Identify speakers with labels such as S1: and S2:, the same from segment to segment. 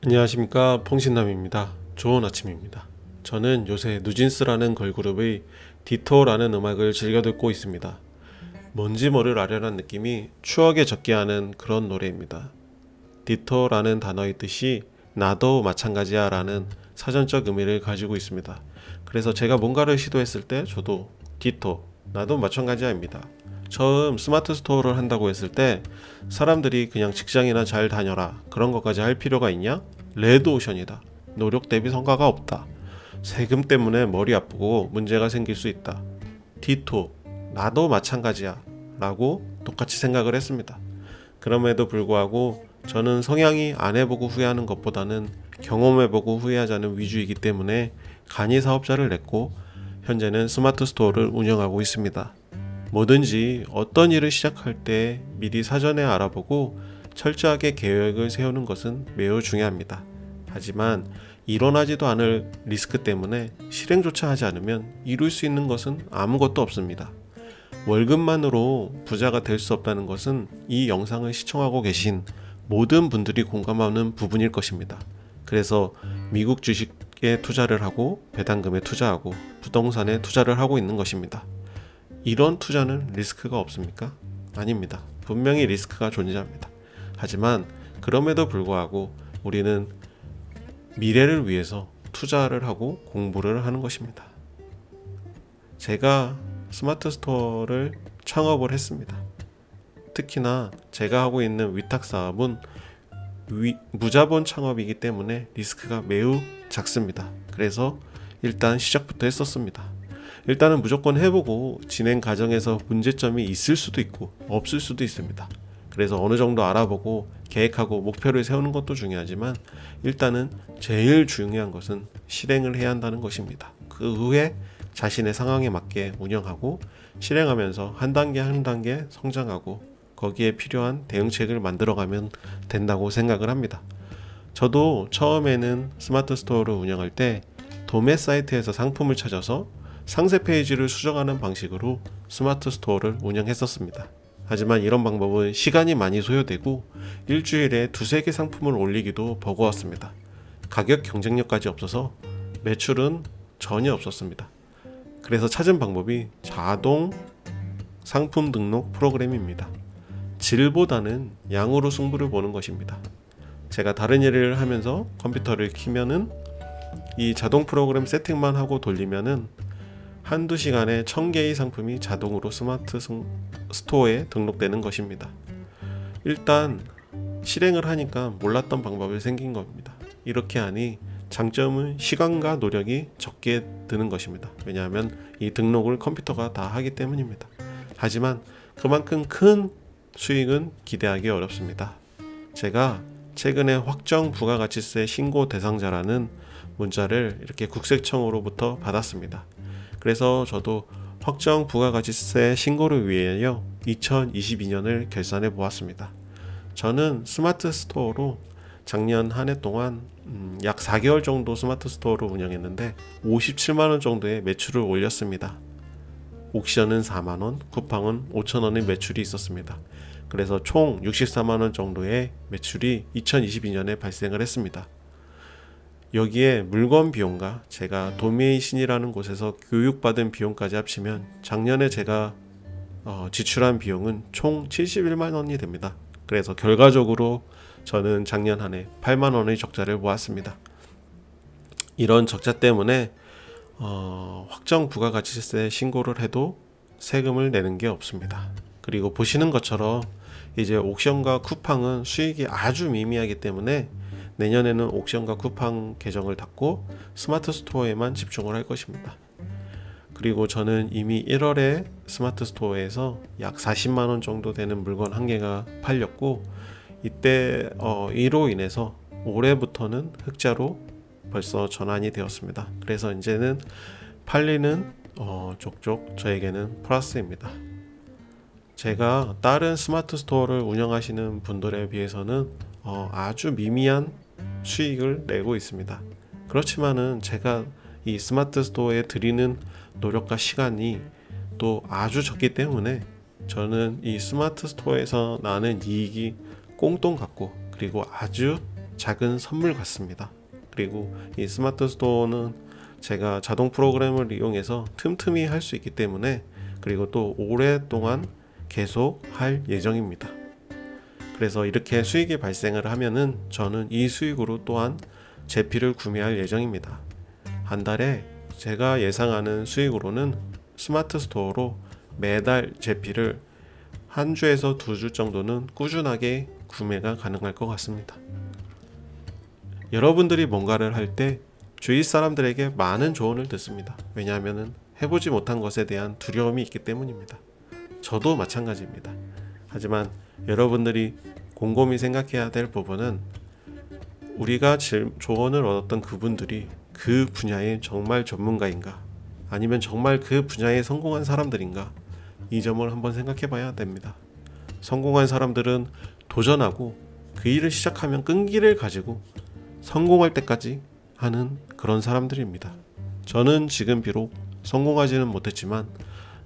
S1: 안녕하십니까, 퐁신남입니다. 좋은 아침입니다. 저는 요새 누진스라는 걸그룹의 디토라는 음악을 즐겨 듣고 있습니다. 뭔지 모를 아련한 느낌이 추억에 젖게 하는 그런 노래입니다. 디토라는 단어의 뜻이 나도 마찬가지야 라는 사전적 의미를 가지고 있습니다. 그래서 제가 뭔가를 시도했을 때 저도 디토, 나도 마찬가지야입니다. 처음 스마트 스토어를 한다고 했을 때 사람들이 그냥 직장이나 잘 다녀라 그런 것까지 할 필요가 있냐? 레드오션이다. 노력 대비 성과가 없다. 세금 때문에 머리 아프고 문제가 생길 수 있다. 디토, 나도 마찬가지야 라고 똑같이 생각을 했습니다. 그럼에도 불구하고 저는 성향이 안 해보고 후회하는 것보다는 경험해보고 후회하자는 위주이기 때문에 간이 사업자를 냈고 현재는 스마트 스토어를 운영하고 있습니다. 뭐든지 어떤 일을 시작할 때 미리 사전에 알아보고 철저하게 계획을 세우는 것은 매우 중요합니다. 하지만 일어나지도 않을 리스크 때문에 실행조차 하지 않으면 이룰 수 있는 것은 아무것도 없습니다. 월급만으로 부자가 될 수 없다는 것은 이 영상을 시청하고 계신 모든 분들이 공감하는 부분일 것입니다. 그래서 미국 주식에 투자를 하고 배당금에 투자하고 부동산에 투자를 하고 있는 것입니다. 이런 투자는 리스크가 없습니까? 아닙니다. 분명히 리스크가 존재합니다. 하지만 그럼에도 불구하고 우리는 미래를 위해서 투자를 하고 공부를 하는 것입니다. 제가 스마트 스토어를 창업을 했습니다. 특히나 제가 하고 있는 위탁 사업은 무자본 창업이기 때문에 리스크가 매우 작습니다. 그래서 일단 시작부터 했었습니다. 일단은 무조건 해보고 진행 과정에서 문제점이 있을 수도 있고 없을 수도 있습니다. 그래서 어느 정도 알아보고 계획하고 목표를 세우는 것도 중요하지만 일단은 제일 중요한 것은 실행을 해야 한다는 것입니다. 그 후에 자신의 상황에 맞게 운영하고 실행하면서 한 단계 한 단계 성장하고 거기에 필요한 대응책을 만들어가면 된다고 생각을 합니다. 저도 처음에는 스마트 스토어를 운영할 때 도매 사이트에서 상품을 찾아서 상세 페이지를 수정하는 방식으로 스마트 스토어를 운영했었습니다. 하지만 이런 방법은 시간이 많이 소요되고 일주일에 두세 개 상품을 올리기도 버거웠습니다. 가격 경쟁력까지 없어서 매출은 전혀 없었습니다. 그래서 찾은 방법이 자동 상품 등록 프로그램입니다. 질보다는 양으로 승부를 보는 것입니다. 제가 다른 일을 하면서 컴퓨터를 키면은 이 자동 프로그램 세팅만 하고 돌리면은 한두 시간에 1000개의 상품이 자동으로 스마트 스토어에 등록되는 것입니다. 일단 실행을 하니까 몰랐던 방법이 생긴 겁니다. 이렇게 하니 장점은 시간과 노력이 적게 드는 것입니다. 왜냐하면 이 등록을 컴퓨터가 다 하기 때문입니다. 하지만 그만큼 큰 수익은 기대하기 어렵습니다. 제가 최근에 확정 부가가치세 신고 대상자라는 문자를 이렇게 국세청으로부터 받았습니다. 그래서 저도 확정 부가가치세 신고를 위하여 2022년을 결산해 보았습니다. 저는 스마트 스토어로 작년 한 해 동안 약 4개월 정도 스마트 스토어를 운영했는데 57만원 정도의 매출을 올렸습니다. 옥션은 4만원, 쿠팡은 5천원의 매출이 있었습니다. 그래서 총 64만원 정도의 매출이 2022년에 발생을 했습니다. 여기에 물건 비용과 제가 도메이신이라는 곳에서 교육받은 비용까지 합치면 작년에 제가 지출한 비용은 총 71만 원이 됩니다. 그래서 결과적으로 저는 작년 한 해 8만 원의 적자를 보았습니다. 이런 적자 때문에 확정 부가가치세 신고를 해도 세금을 내는 게 없습니다. 그리고 보시는 것처럼 이제 옥션과 쿠팡은 수익이 아주 미미하기 때문에 내년에는 옥션과 쿠팡 계정을 닫고 스마트 스토어에만 집중을 할 것입니다. 그리고 저는 이미 1월에 스마트 스토어에서 약 40만원 정도 되는 물건 한 개가 팔렸고 이때 이로 인해서 올해부터는 흑자로 벌써 전환이 되었습니다. 그래서 이제는 팔리는 족족 저에게는 플러스입니다. 제가 다른 스마트 스토어를 운영하시는 분들에 비해서는 아주 미미한 수익을 내고 있습니다. 그렇지만은 제가 이 스마트 스토어에 드리는 노력과 시간이 또 아주 적기 때문에 저는 이 스마트 스토어에서 나는 이익이 꽁돈 같고 그리고 아주 작은 선물 같습니다. 그리고 이 스마트 스토어는 제가 자동 프로그램을 이용해서 틈틈이 할 수 있기 때문에, 그리고 또 오랫동안 계속 할 예정입니다. 그래서 이렇게 수익이 발생을 하면은 저는 이 수익으로 또한 제피를 구매할 예정입니다. 한 달에 제가 예상하는 수익으로는 스마트 스토어로 매달 제피를 한 주에서 두 주 정도는 꾸준하게 구매가 가능할 것 같습니다. 여러분들이 뭔가를 할 때 주위 사람들에게 많은 조언을 듣습니다. 왜냐하면 해보지 못한 것에 대한 두려움이 있기 때문입니다. 저도 마찬가지입니다. 하지만 여러분들이 곰곰이 생각해야 될 부분은, 우리가 조언을 얻었던 그분들이 그 분야의 정말 전문가인가, 아니면 정말 그 분야에 성공한 사람들인가, 이 점을 한번 생각해 봐야 됩니다. 성공한 사람들은 도전하고 그 일을 시작하면 끈기를 가지고 성공할 때까지 하는 그런 사람들입니다. 저는 지금 비록 성공하지는 못했지만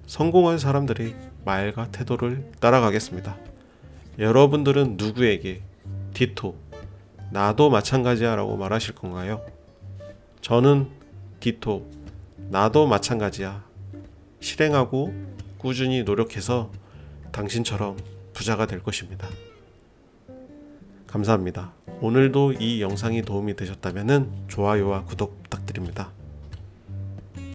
S1: 성공한 사람들의 말과 태도를 따라가겠습니다. 여러분들은 누구에게 디토, 나도 마찬가지야 라고 말하실 건가요? 저는 디토, 나도 마찬가지야, 실행하고 꾸준히 노력해서 당신처럼 부자가 될 것입니다. 감사합니다. 오늘도 이 영상이 도움이 되셨다면 좋아요와 구독 부탁드립니다.